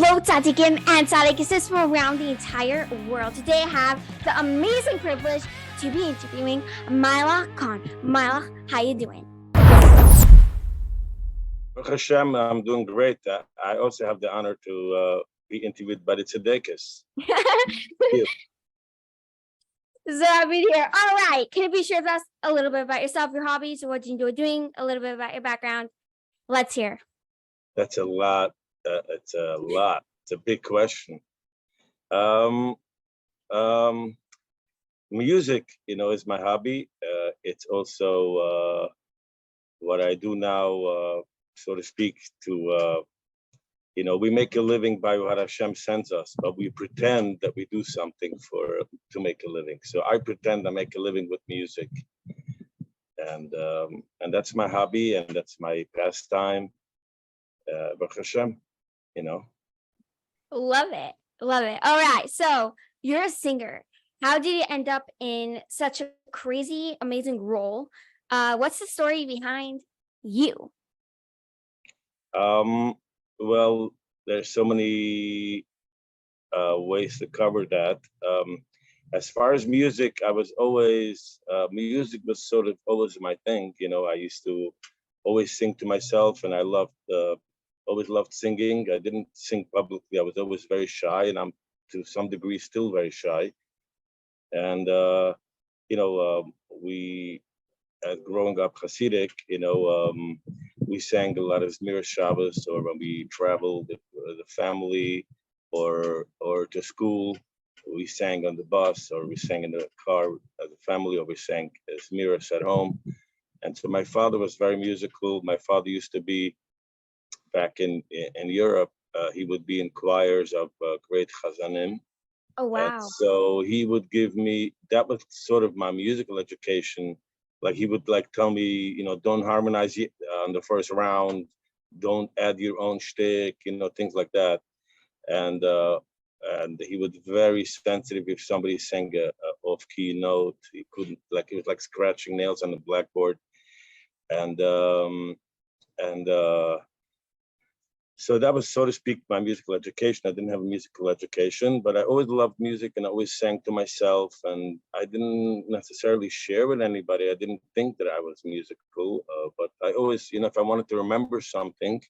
Hello, Tzadikim and Tzadikistas from around the entire world. Today I have the amazing privilege to be interviewing Meilech Kohn. Meilech, how you doing? Baruch Hashem, I'm doing great. I also have the honor to be interviewed by the Tzaddikas. So happy to hear. All right, can you please share with us a little bit about yourself, your hobbies, what you enjoy doing, a little bit about your background? Let's hear. That's a lot. It's a lot. It's a big question. Music, is my hobby. It's also what I do now, so to speak. We make a living by what Hashem sends us, but we pretend that we do something to make a living. So I pretend I make a living with music, and that's my hobby and that's my pastime. Baruch Hashem, Love it. Love it. All right. So you're a singer. How did you end up in such a crazy, amazing role? What's the story behind you? Well, there's so many ways to cover that. As far as music, I was always, music was sort of always my thing. I used to always sing to myself, and I always loved singing. I didn't sing publicly. I was always very shy, and I'm to some degree still very shy. And, we, growing up Hasidic, we sang a lot of Zmira Shabbos, or when we traveled with the family or to school, we sang on the bus, or we sang in the car as a family, or we sang Zmiras at home. And so my father was very musical. My father used to be back in Europe. He would be in choirs of great chazanim. Oh, wow. And so he would give me, that was sort of my musical education. Like he would tell me, don't harmonize on the first round, don't add your own shtick, things like that. And he was very sensitive if somebody sang a off-key note. He couldn't, it was like scratching nails on the blackboard. And so that was, so to speak, my musical education. I didn't have a musical education, but I always loved music and I always sang to myself. And I didn't necessarily share with anybody. I didn't think that I was musical, but I always, if I wanted to remember something,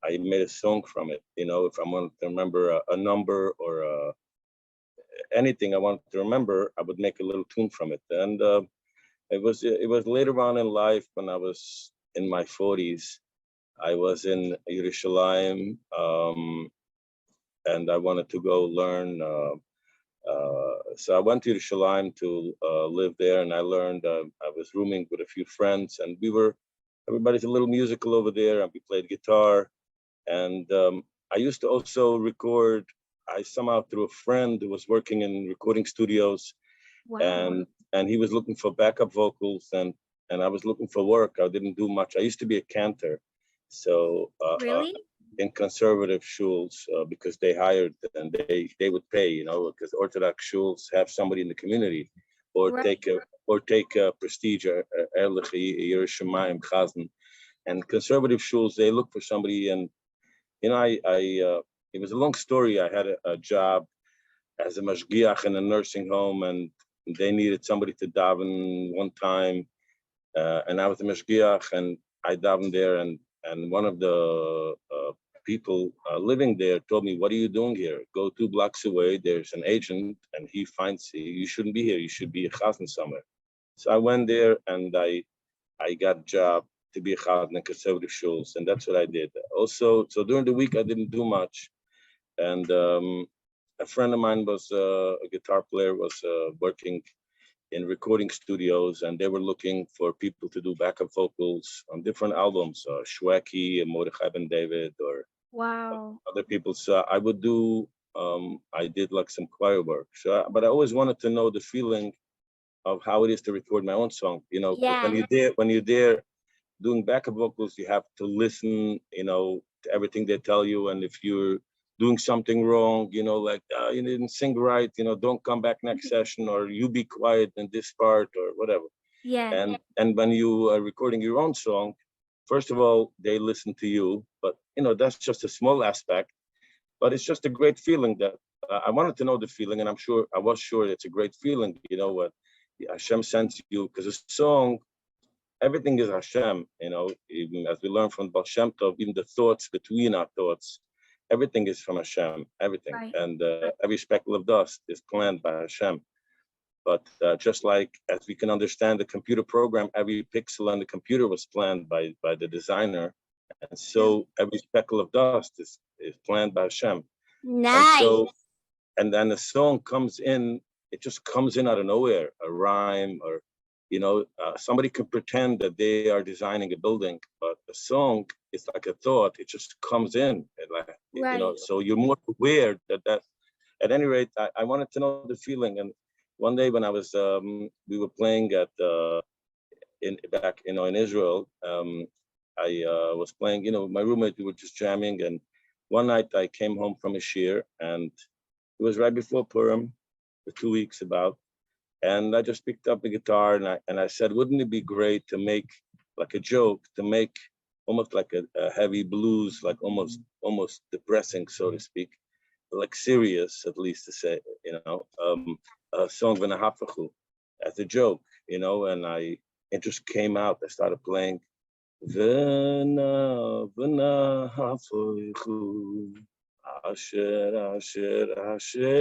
I made a song from it. If I wanted to remember a number or anything I wanted to remember, I would make a little tune from it. And it was later on in life when I was in my 40s. I was in Yerushalayim, and I wanted to go learn. So I went to Yerushalayim to live there, and I learned. I was rooming with a few friends, and everybody's a little musical over there, and we played guitar. And I used to also record. I somehow, through a friend who was working in recording studios, Wow. and he was looking for backup vocals, and I was looking for work. I didn't do much. I used to be a cantor. So Really? in conservative shuls, because they hired and they would pay, because Orthodox shuls have somebody in the community, or Right. take a prestige, Ehrlich Yerushalayim Chazan, and conservative shuls, they look for somebody. And it was a long story. I had a job as a mashgiach in a nursing home, and they needed somebody to daven one time, and I was a mashgiach, and I davened there, and one of the people living there told me, "What are you doing here? Go 2 blocks away. There's an agent, and he finds you. You shouldn't be here. You should be a chazan somewhere." So I went there, and I got a job to be a chazan in conservative shuls, and that's what I did. Also, so during the week I didn't do much, and a friend of mine was a guitar player, was working in recording studios, and they were looking for people to do backup vocals on different albums, Shweki and Mordechai Ben David, or Wow. other people. So I would do, I did some choir work. So, but I always wanted to know the feeling of how it is to record my own song. Yeah. When you're there doing backup vocals, you have to listen, to everything they tell you. And if you're doing something wrong, you didn't sing right, don't come back next session, or you be quiet in this part, or whatever. Yeah. And when you are recording your own song, first of all, they listen to you, but that's just a small aspect. but it's just a great feeling that I wanted to know the feeling, and I was sure it's a great feeling, what Hashem sends you, because a song, everything is Hashem, even as we learn from Baal Shem Tov, even the thoughts between our thoughts, everything is from Hashem, everything. Right. And every speckle of dust is planned by Hashem. But just like as we can understand the computer program, every pixel on the computer was planned by the designer. And so every speckle of dust is planned by Hashem. Nice. And then the song comes in, it just comes in out of nowhere, a rhyme, or somebody can pretend that they are designing a building, but a song is like a thought. It just comes in, Right. so you're more aware that at any rate, I wanted to know the feeling. And one day when I was, we were playing back in Israel, I was playing, my roommate, we were just jamming. And one night I came home from a shir, and it was right before Purim, for 2 weeks about. And I just picked up the guitar and I said, wouldn't it be great to make like a joke, to make almost like a heavy blues, like almost depressing, so to speak, like serious, at least to say, a song V'nahafachu as a joke, and it just came out. I started playing V'nahafachu asher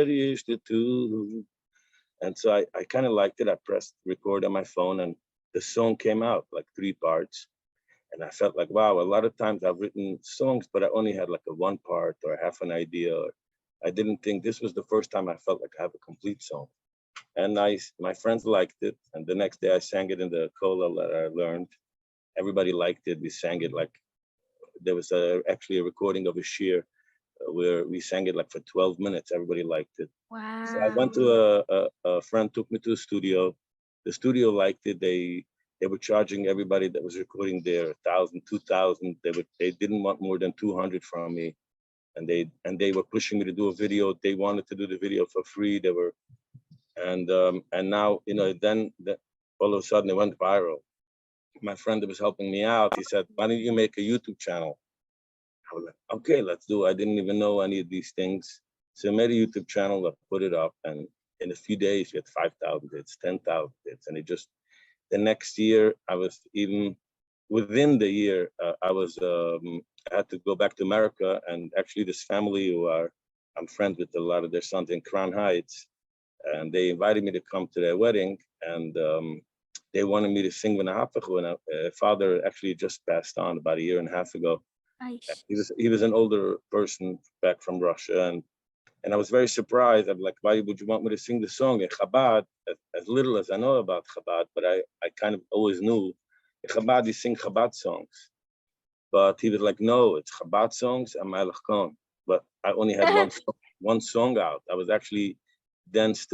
yishtetu. And so I kind of liked it. I pressed record on my phone, and the song came out like 3 parts. And I felt like, wow, a lot of times I've written songs, but I only had like a 1 part or half an idea. Or I didn't think this was the first time I felt like I have a complete song. And my friends liked it. And the next day I sang it in the kollel that I learned. Everybody liked it. We sang it like, there was actually a recording of a shir where we sang it like for 12 minutes. Everybody liked it. Wow. So I went to a friend, took me to a studio. The studio liked it. They were charging everybody that was recording there 1,000, 2,000. They didn't want more than 200 from me, and they were pushing me to do a video. They wanted to do the video for free. And now then all of a sudden it went viral. My friend that was helping me out, he said, "Why don't you make a YouTube channel?" I was like, "Okay, let's do it." I didn't even know any of these things. So I made a YouTube channel, I put it up, and in a few days, we had 5,000 hits, 10,000 hits. And the next year, I was even, within the year, I had to go back to America. And actually this family I'm friends with a lot of their sons in Crown Heights, and they invited me to come to their wedding. And they wanted me to sing V'nahafachu, and father actually just passed on about a year and a half ago. Nice. He was an older person back from Russia, and I was very surprised. I'm like, why would you want me to sing the song in Chabad? As little as I know about Chabad, but I kind of always knew in Chabad you sing Chabad songs. But he was like, no, it's Chabad songs and Meilech Kohn. But I only had one song out. I was actually that's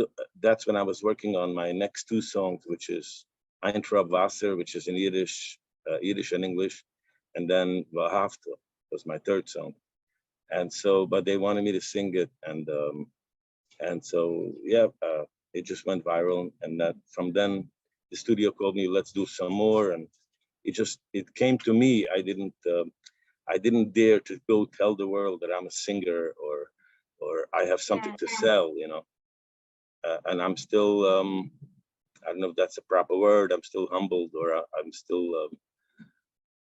when I was working on my next 2 songs, which is Ein Trab Wasser, which is in Yiddish and English, and then V'ahavta was my 3rd song. And so, but they wanted me to sing it, and so it just went viral. And that from then, the studio called me, let's do some more, and it came to me. I didn't dare to go tell the world that I'm a singer or I have something to sell, and I'm still I don't know if that's a proper word. I'm still humbled, or I'm still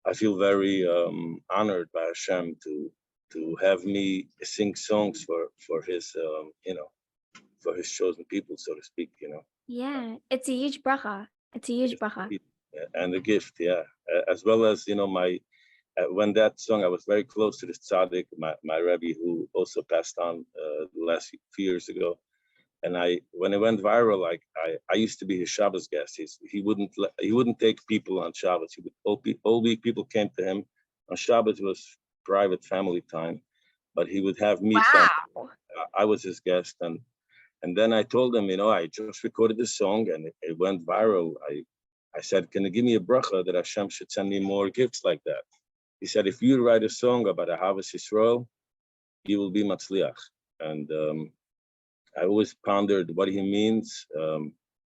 I feel very honored by Hashem to have me sing songs for his for his chosen people, so to speak. Yeah, it's a huge bracha. It's a huge bracha. And a gift, as well as my when that song, I was very close to this tzaddik, my Rebbe, who also passed on the last few years ago. And when it went viral, I used to be his Shabbos guest. He wouldn't take people on Shabbos. All week people came to him. On Shabbos was private family time, but he would have me. Wow. I was his guest, and then I told him, I just recorded this song and it went viral. I said, can you give me a bracha that Hashem should send me more gifts like that? He said, if you write a song about Ahavas Yisrael, you will be Matzliach. And I always pondered what he means.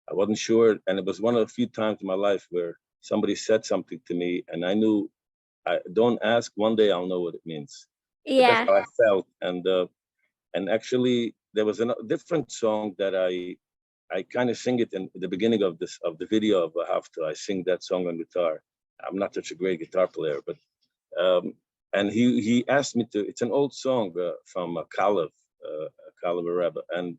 I wasn't sure. And it was one of the few times in my life where somebody said something to me and I knew, don't ask, one day I'll know what it means. but that's Yeah. how I felt. And actually, there was a different song that I kind of sing it in the beginning of the video of Hafta. I sing that song on guitar. I'm not such a great guitar player, but and he asked me to. It's an old song from Kalev Rebbe, and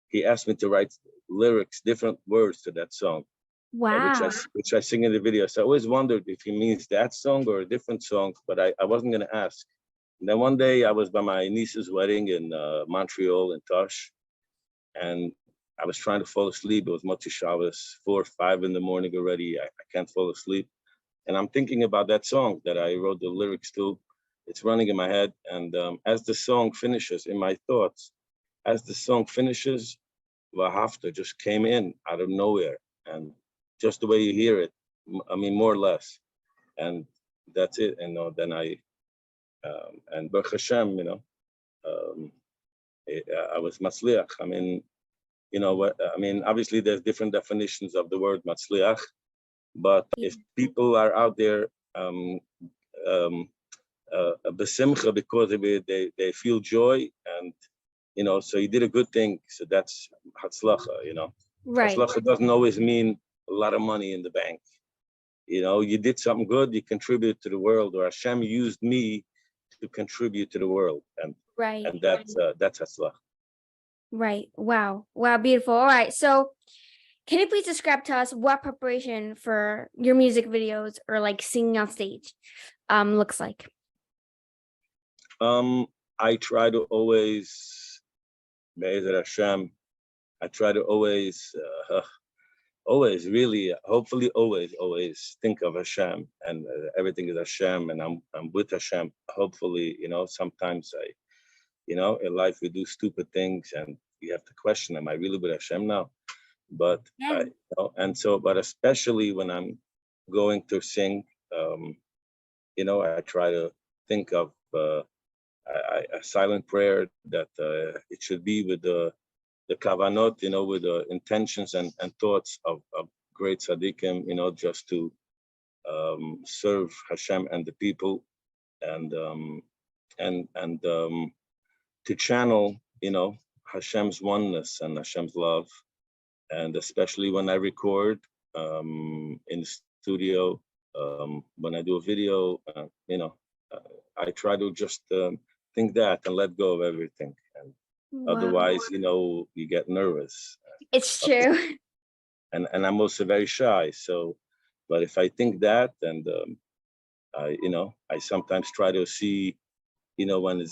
he asked me to write lyrics, different words to that song, Wow. which I sing in the video. So I always wondered if he means that song or a different song, but I wasn't going to ask. And then one day I was by my niece's wedding in Montreal in Tosh, and I was trying to fall asleep. It was Motzei Shabbos, 4 or 5 in the morning already. I can't fall asleep. And I'm thinking about that song that I wrote the lyrics to. It's running in my head. And as the song finishes, in my thoughts, as the song finishes, Vahafta just came in out of nowhere. And just the way you hear it, I mean, more or less. And that's it. And then and Baruch Hashem, I was Matzliach. I mean, obviously there's different definitions of the word Matzliach, but if people are out there besimcha because of it, they feel joy, and so you did a good thing. So that's Hatzlacha. Right. Hatzlacha doesn't always mean a lot of money in the bank. You did something good, you contribute to the world, or Hashem used me to contribute to the world, and Right. that's Hatzlacha. Right. Wow. Wow. Beautiful. All right. So can you please describe to us what preparation for your music videos or like singing on stage looks like? I try to always, Be'ezer Hashem, I try to always really, hopefully always think of Hashem, and everything is Hashem, and I'm with Hashem. Hopefully, sometimes in life we do stupid things, and you have to question, am I really with Hashem now? But Yeah. but especially when I'm going to sing, I try to think of a silent prayer that it should be with the kavanot, with the intentions and thoughts of great tzaddikim, just to serve Hashem and the people, and to channel, Hashem's oneness and Hashem's love. And especially when I record in the studio, when I do a video, I try to just think that and let go of everything. And Wow. otherwise, you get nervous. It's true. And I'm also very shy. So, but if I think that, and I sometimes try to see, when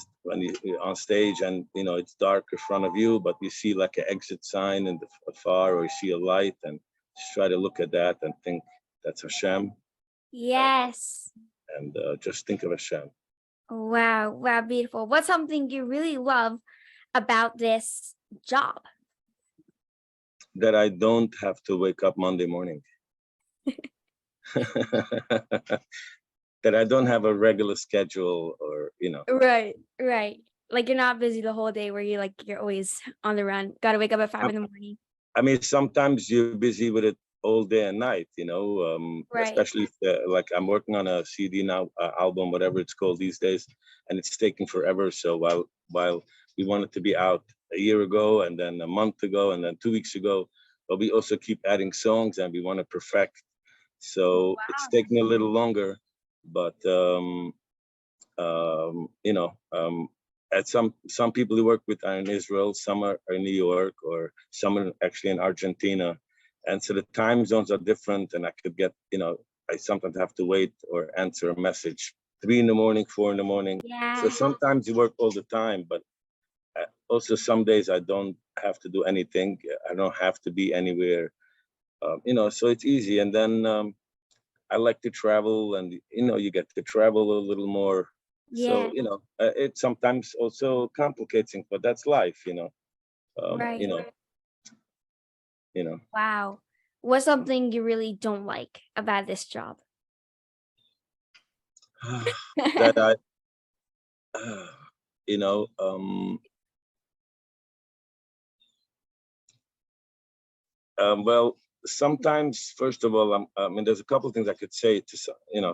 you're on stage and it's dark in front of you, but you see like an exit sign in the far, or you see a light, and just try to look at that and think that's Hashem. Yes. And just think of Hashem. Wow. Wow. Beautiful. What's something you really love about this job? That I don't have to wake up Monday morning. That I don't have a regular schedule, or Right. Right. Like you're not busy the whole day where you're always on the run. Got to wake up at 5 in the morning. I mean, sometimes you're busy with it all day and night, Right. especially if, like I'm working on a CD now, album, whatever it's called these days, and it's taking forever. So while we wanted to be out a year ago, and then a month ago, and then 2 weeks ago, but we also keep adding songs, and we want to perfect. So it's taking a little longer, but at some people who work with are in Israel, some are in New York, or some are actually in Argentina, and so the time zones are different. And I could get, I sometimes have to wait or answer a message 3 in the morning, 4 in the morning. Yeah. So sometimes you work all the time, but also some days I don't have to do anything. I don't have to be anywhere, so it's easy. And then I like to travel, and you get to travel a little more. Yeah. So it sometimes also complicates things, but that's life. Right. Know. Wow. What's something you really don't like about this job? That I, well, sometimes, first of all, I mean, there's a couple of things I could say to,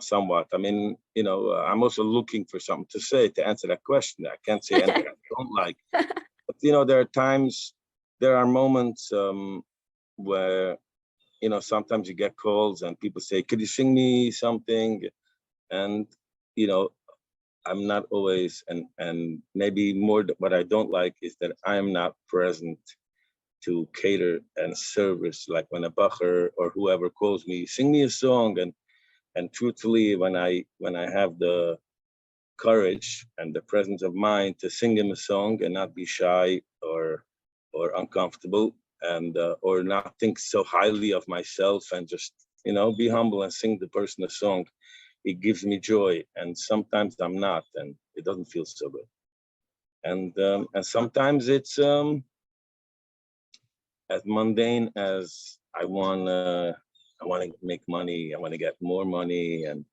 somewhat. I mean, I'm also looking for something to say to answer that question. I can't say anything I don't like. But, there are moments where, sometimes you get calls and people say, could you sing me something? And, I'm not always, and maybe more what I don't like is that I'm not present to cater and service, like when a bacher or whoever calls me, sing me a song, and truthfully, when I have the courage and the presence of mind to sing him a song and not be shy or uncomfortable, and or not think so highly of myself, and just be humble and sing the person a song, it gives me joy. And sometimes I'm not, and it doesn't feel so good. And sometimes it's as mundane as I want to make money. I want to get more money, and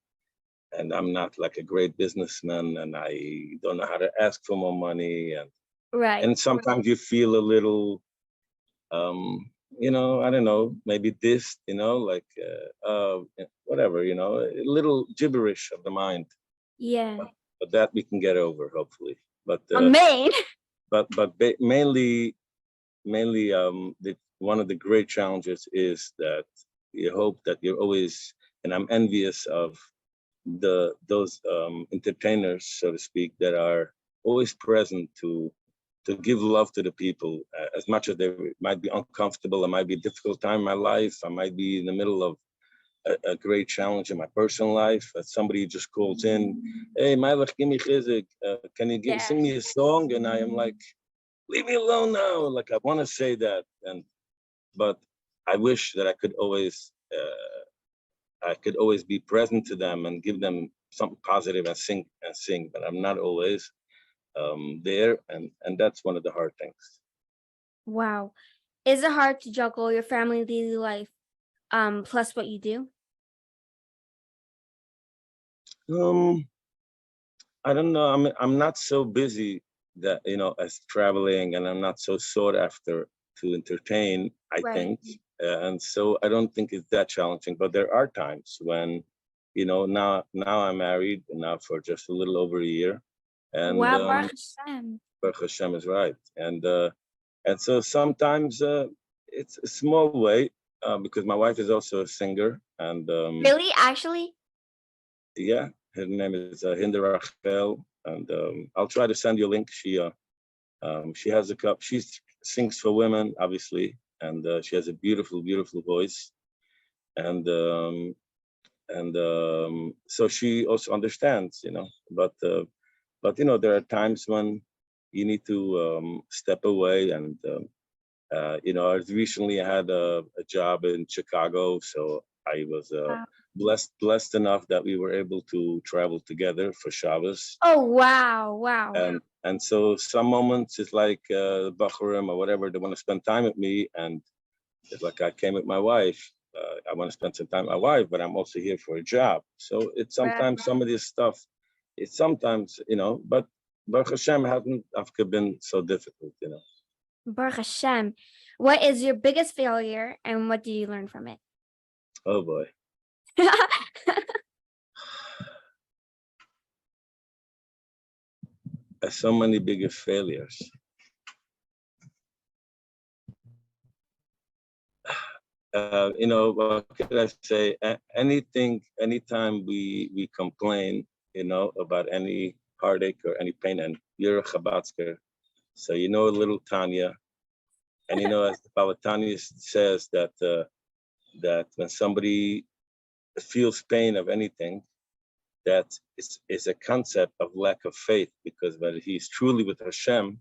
I'm not like a great businessman, and I don't know how to ask for more money, Right. and sometimes you feel a little, I don't know, maybe this, like whatever, a little gibberish of the mind. Yeah. But that we can get over, hopefully. But Amen. mainly one of the great challenges is that you hope that you're always, and I'm envious of those entertainers, so to speak, that are always present to give love to the people, as much as they might be uncomfortable. It might be a difficult time in my life. I might be in the middle of a great challenge in my personal life. Somebody just calls in, hey, Meilech, give me chizik. Can you sing me a song? And I am like, leave me alone now. Like, I want to say that, but I wish that I could always be present to them and give them something positive and sing, but I'm not always there, and that's one of the hard things. Wow. Is it hard to juggle your family daily life plus what you do? I don't know. I'm not so busy that as traveling, and I'm not so sought after to entertain, I Right. think, and so I don't think it's that challenging. But there are times when, now I'm married now for just a little over a year, and Wow, Baruch Hashem. Baruch Hashem is right, and so sometimes it's a small way, because my wife is also a singer, and Really? Actually? yeah, her name is Hinder Rachel, and I'll try to send you a link. She has a cup. She sings for women, obviously, and she has a beautiful, beautiful voice, and so she also understands, But there are times when you need to step away, and I recently had a job in Chicago, so I was Wow. blessed enough that we were able to travel together for Shabbos. Oh, wow. Wow. And so some moments it's like Bachurim or whatever, they want to spend time with me, and it's like I came with my wife. I want to spend some time with my wife, but I'm also here for a job. So it's sometimes some of this stuff. It's sometimes, but Baruch Hashem hasn't been so difficult, Baruch Hashem. What is your biggest failure and what did you learn from it? Oh boy. So many biggest failures. What could I say? Anytime we complain, about any heartache or any pain, and you're a Chabadsker, so a little Tanya, and as the Balatanya says that when somebody feels pain of anything, that is a concept of lack of faith, because when he's truly with Hashem,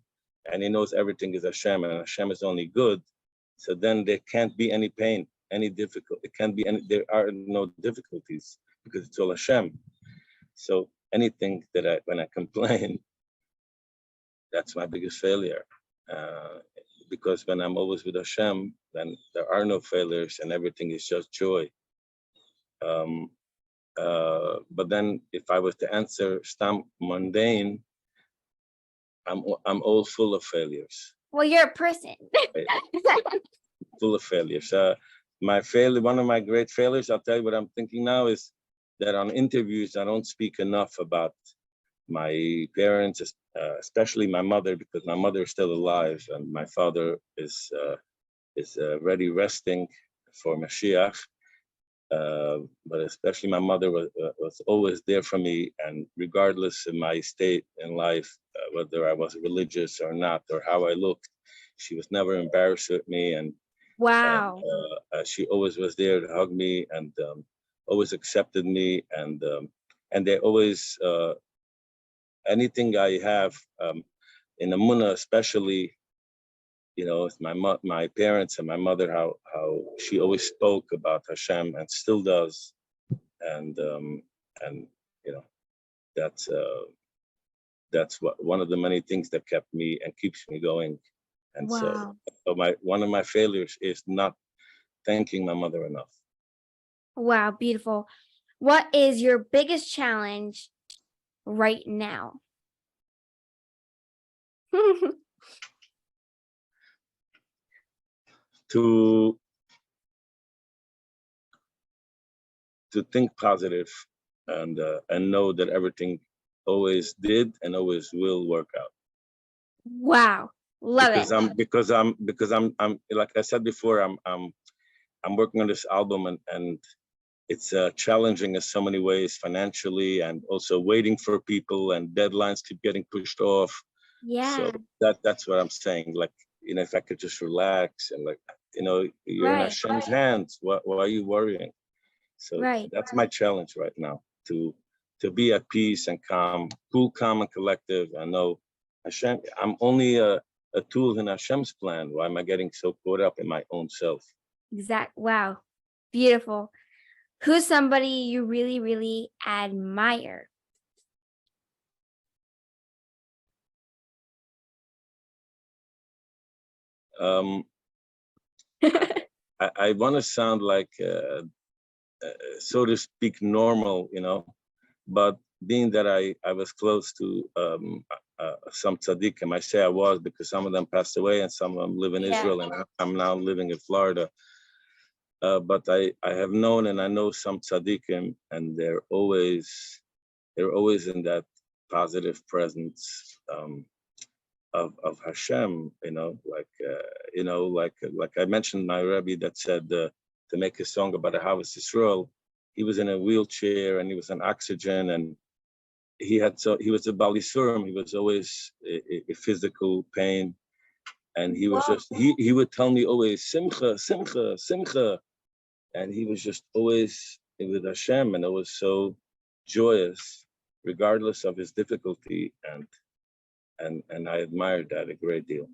and he knows everything is Hashem, and Hashem is only good, so then there can't be any pain, any difficult. It can't be any. There are no difficulties because it's all Hashem. So anything that when I complain, that's my biggest failure. Because when I'm always with Hashem, then there are no failures, and everything is just joy. But then, if I was to answer stam mundane, I'm all full of failures. Well, you're a person. Full of failures. one of my great failures, I'll tell you what I'm thinking now, is that on interviews, I don't speak enough about my parents, especially my mother, because my mother is still alive and my father is already resting for Mashiach. But especially my mother was always there for me, and regardless of my state in life, whether I was religious or not, or how I looked, she was never embarrassed with me, and Wow. she always was there to hug me, and always accepted me, and they always anything I have in the Munna, especially, it's my parents and my mother, how she always spoke about Hashem and still does, and you know that's one of the many things that kept me and keeps me going. And Wow. so one of my failures is not thanking my mother enough. Wow, beautiful. What is your biggest challenge right now? To think positive and know that everything always did and always will work out. Wow. Love it. I'm like I said before, I'm working on this album, and it's challenging in so many ways, financially, and also waiting for people, and deadlines keep getting pushed off. Yeah. So that's what I'm saying. Like, if I could just relax and you're in Right. Hashem's hands. Why are you worrying? So Right. that's my challenge right now, to be at peace and calm, cool, calm, and collective. I know Hashem. I'm only a tool in Hashem's plan. Why am I getting so caught up in my own self? Wow. Beautiful. Who's somebody you really, really admire? I want to sound like, so to speak, normal, but being that I was close to some tzaddikim, I say I was because some of them passed away and some of them live in Israel, and I'm now living in Florida. But I have known, and I know some tzaddikim, and they're always in that positive presence of Hashem, like I mentioned, my Rebbe that said, to make a song about a Havas Yisrael, he was in a wheelchair and he was on oxygen, and he was a Bali Surim. He was always a physical pain, and he was just he would tell me always simcha, simcha, simcha, and he was just always with Hashem, and it was so joyous, regardless of his difficulty, and I admired that a great deal.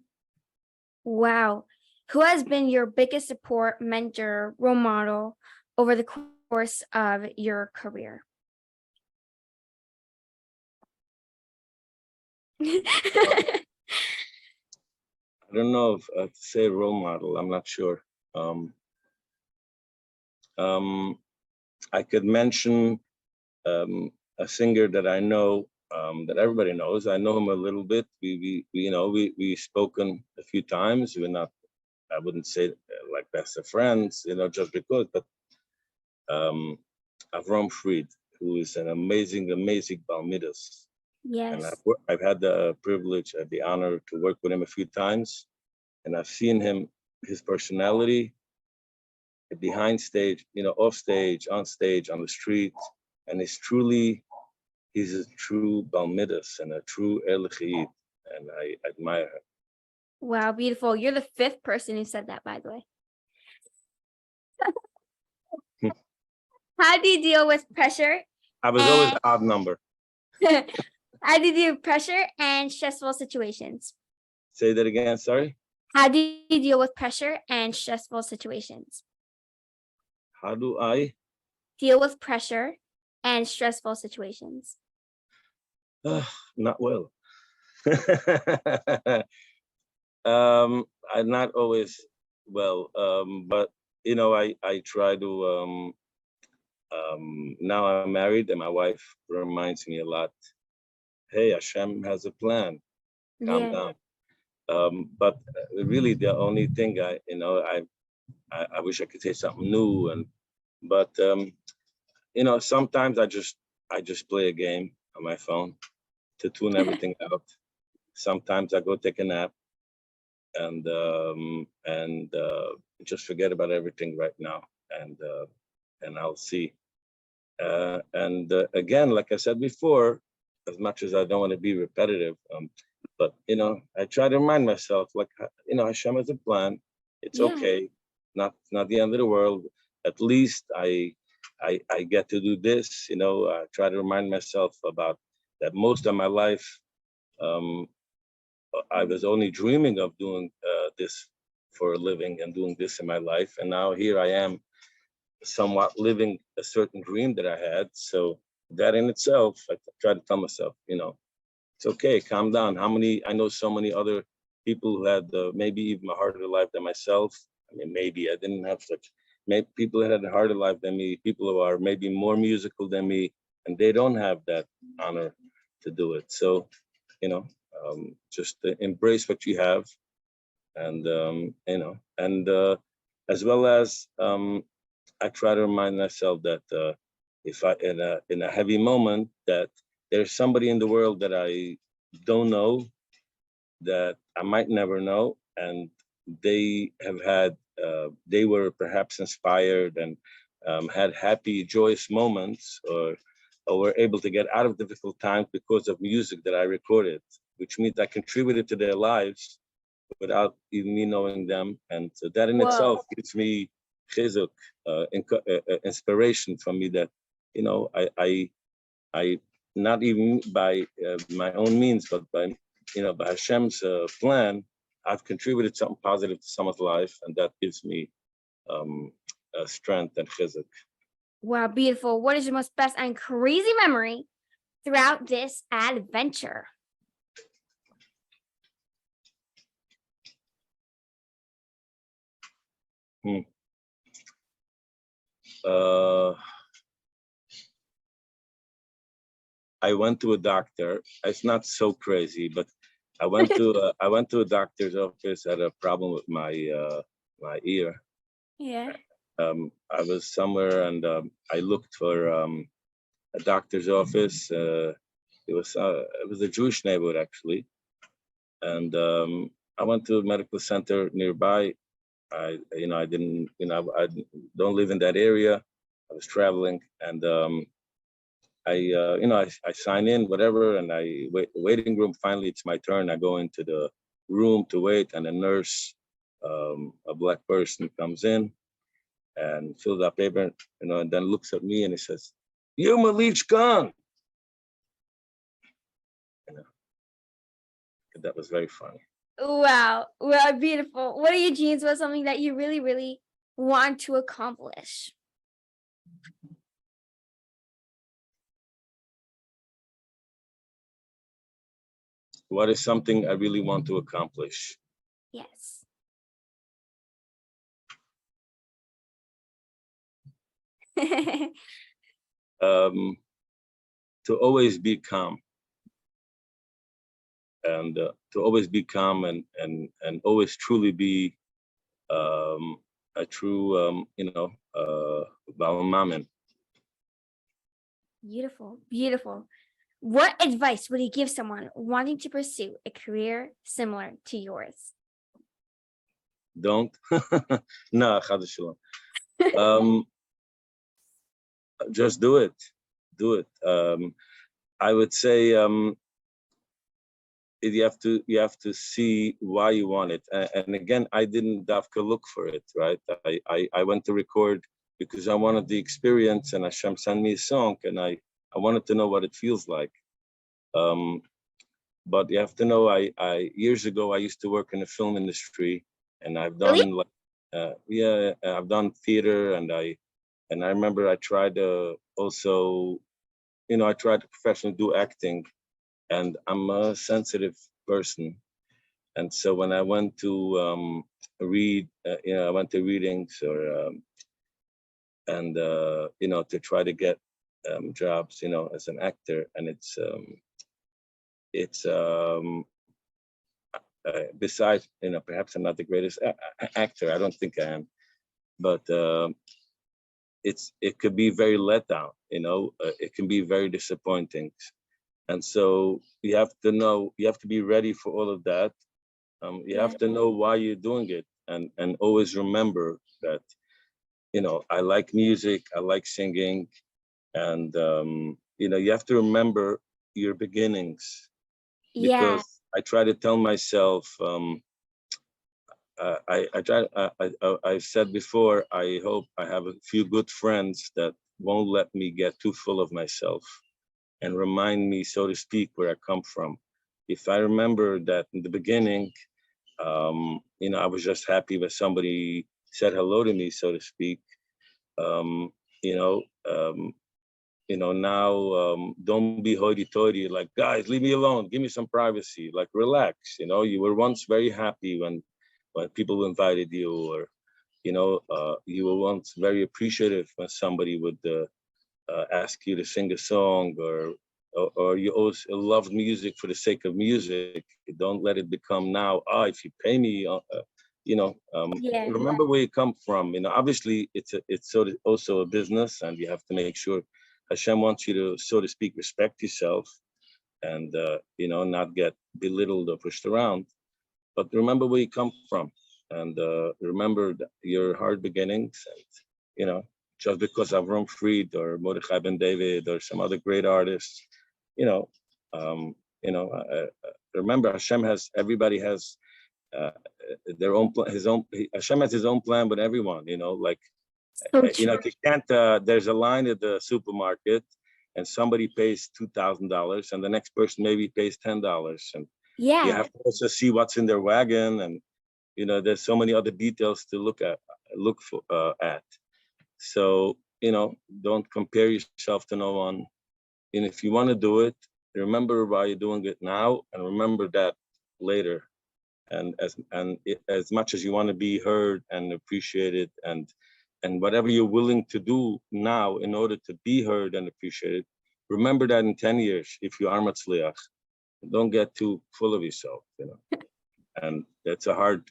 Wow. Who has been your biggest support, mentor, role model over the course of your career? I don't know if to say role model. I'm not sure. I could mention a singer that I know, that everybody knows. I know him a little bit. We've spoken a few times. We're not, I wouldn't say like best of friends, just because, but Avram Fried, who is an amazing Balmidas. And Yes. I've had the privilege and the honor to work with him a few times, and I've seen his personality behind stage, off stage, on stage, on the street, and he's a true Balmidas and a true Elchid, and I admire him. Wow, beautiful. You're the 5th person who said that, by the way. How do you deal with pressure? I was always an odd number. How do you deal with pressure and stressful situations? Say that again, sorry? How do you deal with pressure and stressful situations? How do I deal with pressure and stressful situations? Not well. I'm not always well, but I try to. Now I'm married, and my wife reminds me a lot. Hey, Hashem has a plan. Calm down. But really, the only thing I wish I could say something new, but sometimes I just play a game on my phone to tune everything out. Sometimes I go take a nap and just forget about everything right now, and I'll see. And again, like I said before, as much as I don't want to be repetitive, but I try to remind myself, like, Hashem has a plan. It's Yeah. okay, not the end of the world. At least I get to do this. I try to remind myself about that most of my life. Um, I was only dreaming of doing this for a living and doing this in my life, and now here I am, somewhat living a certain dream that I had. So that in itself, I try to tell myself, it's okay, calm down. I know so many other people who had maybe even a harder life than myself. I mean, maybe I didn't have such, maybe people that had a harder life than me, people who are maybe more musical than me, and they don't have that honor to do it. So, just embrace what you have, and as well as I try to remind myself that if I in a heavy moment, that there's somebody in the world that I don't know, that I might never know, and they have had they were perhaps inspired and had happy, joyous moments, or were able to get out of difficult times because of music that I recorded, which means I contributed to their lives without even me knowing them. And so that in Whoa. itself gives me chizuk, inspiration from me, that, I not even by my own means, but by Hashem's plan, I've contributed something positive to someone's life, and that gives me um, strength and chizuk. Wow, beautiful. What is your most best and crazy memory throughout this adventure? Hmm. Uh, I went to a doctor. It's not so crazy, but I went to a doctor's office. Had a problem with my ear. Yeah. I was somewhere, and I looked for a doctor's office. It was a Jewish neighborhood, actually, and I went to a medical center nearby. I didn't, I don't live in that area. I was traveling, and I sign in, whatever, and I wait the waiting room. Finally, it's my turn. I go into the room to wait, and a nurse, a black person, comes in and fills out paper, and then looks at me and he says, "You're Meilech Kohn." You know, that was very funny. Wow. Wow, beautiful. What are your dreams? What's something that you really, really want to accomplish? What is something I really want to accomplish? Yes. Um, to always be calm, and to always be calm, and always truly be a true, Balmamin. Beautiful. Beautiful. What advice would you give someone wanting to pursue a career similar to yours? Don't. No, chas v'shalom. Um, just do it. Do it. I would say you have to see why you want it. And again, I didn't dafka look for it, right? I went to record because I wanted the experience, and Hashem sent me a song, and I wanted to know what it feels like. Um, but you have to know, I years ago I used to work in the film industry, and I've Really? done, like, I've done theater, and I remember I tried to also, I tried to professionally do acting, and I'm a sensitive person. And so when I went to I went to readings, to try to get jobs, as an actor, and it's besides, perhaps I'm not the greatest actor. I don't think I am, but it could be very let down. It can be very disappointing, and so you have to know, you have to be ready for all of that. You Yeah. have to know why you're doing it, and always remember that I like music, I like singing, and you have to remember your beginnings, Yeah. because I try to tell myself, I try. I've said before, I hope I have a few good friends that won't let me get too full of myself and remind me, so to speak, where I come from. If I remember that in the beginning, I was just happy when somebody said hello to me, so to speak. Um, you know, um, now, don't be hoity-toity, like, guys, leave me alone, give me some privacy, like, relax. You were once very happy when people invited you, or you were once very appreciative when somebody would ask you to sing a song, or you always loved music for the sake of music. Don't let it become now, if you pay me, you know Yeah. remember where you come from. Obviously it's also a business, and you have to make sure Hashem wants you to, so to speak, respect yourself, and not get belittled or pushed around. But remember where you come from, and remember your hard beginnings. And just because Avram Fried or Mordechai Ben David or some other great artists, you know, um, remember everybody has uh, their own his own. Hashem has his own plan with everyone. Like, So true. if you can't, there's a line at the supermarket, and somebody pays $2,000, and the next person maybe pays $10, and you Yeah. have to also see what's in their wagon, and there's so many other details to look for at. So don't compare yourself to no one. And if you want to do it, remember why you're doing it now, and remember that later. And as much as you want to be heard and appreciated, and whatever you're willing to do now in order to be heard and appreciated, remember that in 10 years, if you are Matzliach, don't get too full of yourself. And it's a hard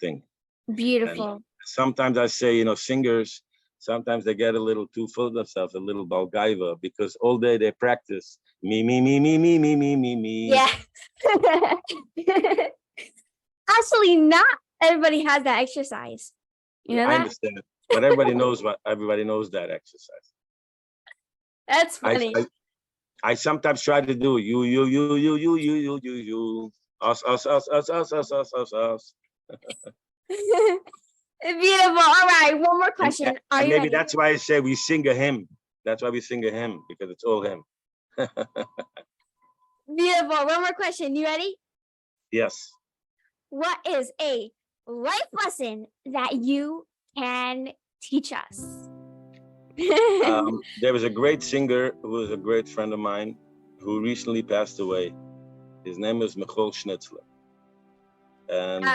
thing. And Beautiful. sometimes I say, singers, sometimes they get a little too full of themselves, a little balgaiva, because all day they practice me, me, me, me, me, me, me, me, me. Yeah. Actually, not everybody has that exercise. You know I that? understand, but everybody knows that exercise. That's I, funny. I I sometimes try to do you, us. Beautiful. All right. One more And, question. Are and you maybe ready? that's why I say we sing a hymn. That's why we sing a hymn, because it's all him. Beautiful. One more question. You ready? Yes. What is a life lesson that you can teach us? There was a great singer who was a great friend of mine who recently passed away. His name is Michal Schnitzler. And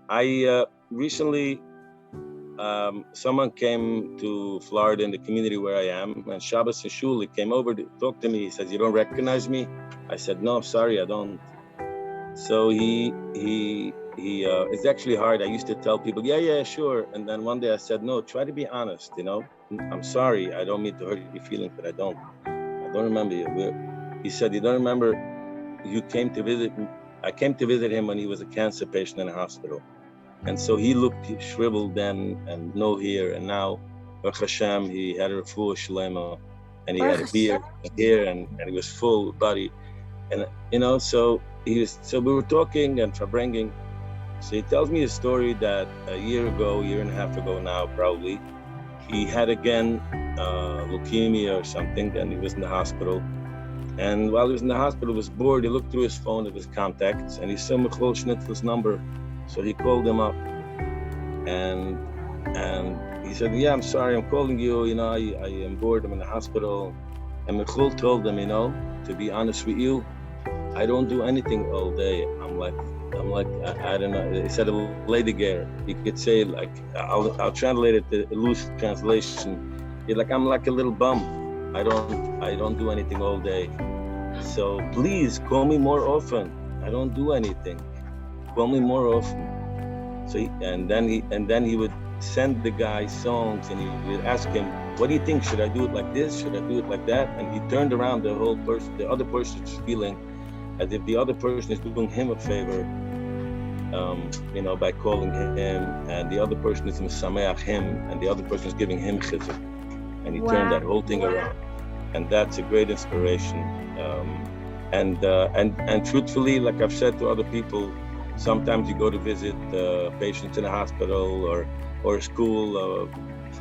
I recently, someone came to Florida in the community where I am, and Shabbos and Shul, he came over to talk to me. He says, "You don't recognize me?" I said, "No, sorry, I don't." So it's actually hard. I used to tell people, yeah, sure. And then one day I said, no, try to be honest, I'm sorry, I don't mean to hurt your feelings, but I don't remember you. He said, you don't remember, you came to visit me. I came to visit him when he was a cancer patient in a hospital. And so he looked shriveled then and no hair. And now, Baruch Hashem, he had a refuah shlema, and he had a beard here, and he was full body. And, so we were talking and bringing. So he tells me a story that a year and a half ago now, probably, he had again leukemia or something, and he was in the hospital. And while he was in the hospital, he was bored. He looked through his phone at his contacts, and he saw Michal Schnitzler's number. So he called him up, and he said, "Yeah, I'm sorry, I'm calling you. I am bored. I'm in the hospital." And Michal told him, to be honest with you, I don't do anything all day. I'm like, I don't know. He said a lady gear. You could say, like, I'll translate it, the loose translation. I'm like a little bum. I don't do anything all day. So please call me more often. I don't do anything. Call me more often. So he would send the guy songs, and he would ask him, "What do you think? Should I do it like this? Should I do it like that?" And he turned around the other person's feeling as if the other person is doing him a favor, by calling him, and the other person is mesameach him, and the other person is giving him chizuk, and he turned that whole thing around, and that's a great inspiration. And truthfully, like I've said to other people, sometimes you go to visit patients in a hospital or a school,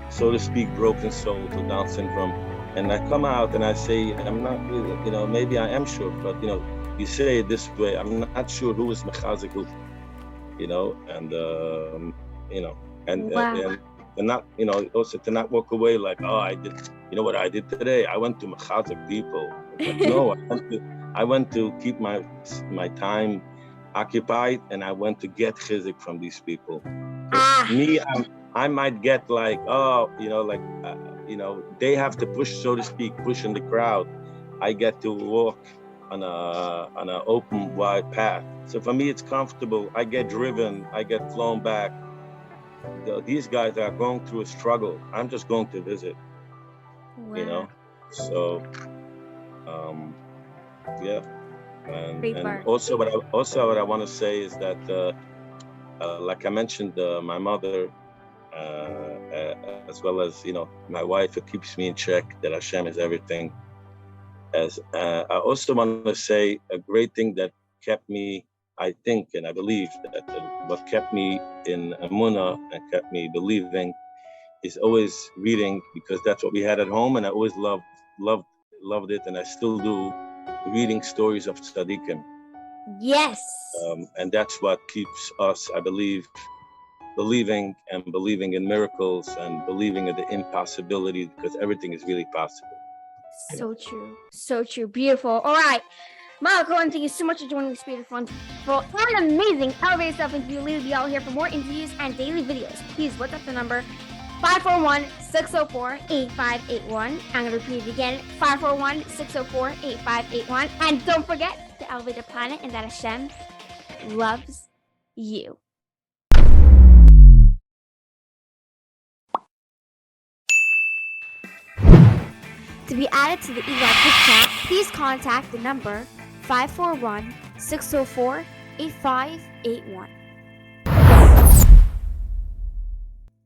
so to speak, broken soul to Down syndrome, and I come out and I say, I'm not really, maybe I am sure, but you say it this way, I'm not sure who is mechazik who, and not, also to not walk away like, oh, I did, what I did today, I went to mechazik people. Like, no, I went to keep my time occupied, and I went to get chizik from these people. Me, I might get like, they have to push, so to speak, push in the crowd. I get to walk on an open, wide path. So for me, it's comfortable. I get driven. I get flown back. These guys are going through a struggle. I'm just going to visit. Wow. So, yeah. And also, what I want to say is that, like I mentioned, my mother, as well as my wife, it keeps me in check. That Hashem is everything. I also want to say a great thing that kept me, I think, and I believe that what kept me in Emunah and kept me believing is always reading, because that's what we had at home, and I always loved it, and I still do, reading stories of tzaddikim. Yes. And that's what keeps us, I believe, believing in miracles and believing in the impossibility, because everything is really possible. So true. So true. Beautiful. All right. Meilech Kohn, thank you so much for joining this beautiful and amazing elevator stuff interview. Laili Bialo here for more interviews and daily videos. Please look up the number 541-604-8581. I'm going to repeat it again, 541-604-8581. And don't forget to elevate the planet and that Hashem loves you. To be added to the EGOT group chat, please contact the number 541-604-8581.